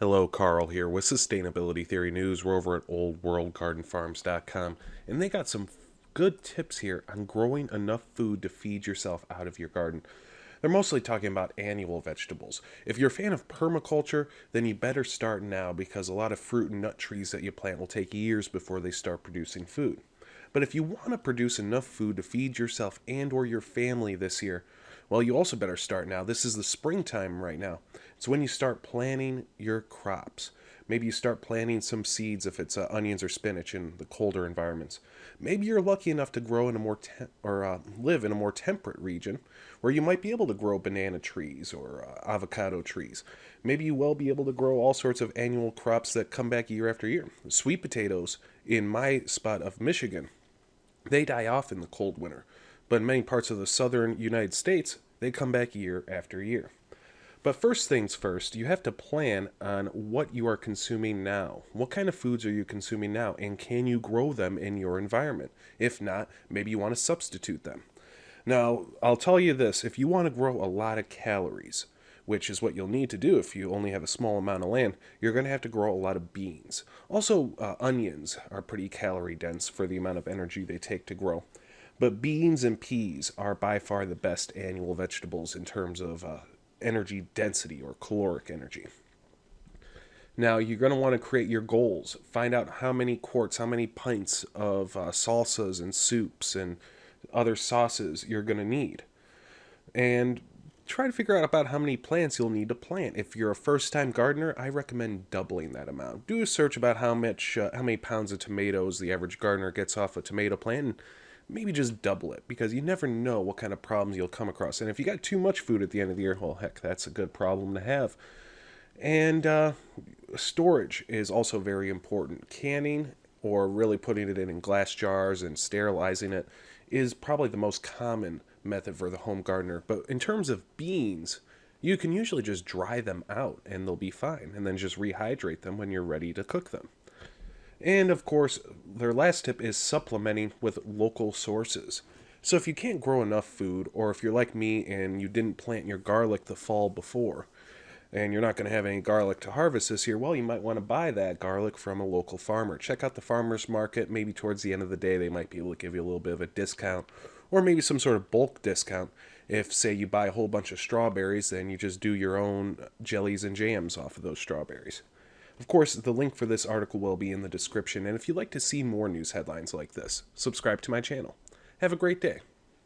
Hello, Carl here with Sustainability Theory News. We're over at oldworldgardenfarms.com, and they got some good tips here on growing enough food to feed yourself out of your garden. They're mostly talking about annual vegetables. If you're a fan of permaculture, then you better start now because a lot of fruit and nut trees that you plant will take years before they start producing food. But if you want to produce enough food to feed yourself and or your family this year, well, you also better start now. This is the springtime right now. It's when you start planting your crops. Maybe you start planting some seeds if it's onions or spinach in the colder environments. Maybe you're lucky enough to grow in a live in a more temperate region where you might be able to grow banana trees or avocado trees. Maybe you will be able to grow all sorts of annual crops that come back year after year. Sweet potatoes in my spot of Michigan, they die off in the cold winter, but in many parts of the southern United States, they come back year after year. But first things first, you have to plan on what you are consuming now. What kind of foods are you consuming now, and can you grow them in your environment? If not, maybe you want to substitute them. Now, I'll tell you this, if you want to grow a lot of calories, which is what you'll need to do if you only have a small amount of land, you're going to have to grow a lot of beans. Also, onions are pretty calorie dense for the amount of energy they take to grow. But beans and peas are by far the best annual vegetables in terms of energy density or caloric energy. Now, you're going to want to create your goals. Find out how many quarts, how many pints of salsas and soups and other sauces you're going to need. And try to figure out about how many plants you'll need to plant. If you're a first-time gardener, I recommend doubling that amount. Do a search about how many pounds of tomatoes the average gardener gets off a tomato plant, and maybe just double it, because you never know what kind of problems you'll come across. And if you got too much food at the end of the year, well, heck, that's a good problem to have. And storage is also very important. Canning, or really putting it in glass jars and sterilizing it, is probably the most common method for the home gardener. But in terms of beans, you can usually just dry them out and they'll be fine, and then just rehydrate them when you're ready to cook them. And of course, their last tip is supplementing with local sources. So if you can't grow enough food, or if you're like me and you didn't plant your garlic the fall before, and you're not going to have any garlic to harvest this year, well, you might want to buy that garlic from a local farmer. Check out the farmer's market. Maybe towards the end of the day, they might be able to give you a little bit of a discount, or maybe some sort of bulk discount. If, say, you buy a whole bunch of strawberries, then you just do your own jellies and jams off of those strawberries. Of course, the link for this article will be in the description, and if you'd like to see more news headlines like this, subscribe to my channel. Have a great day.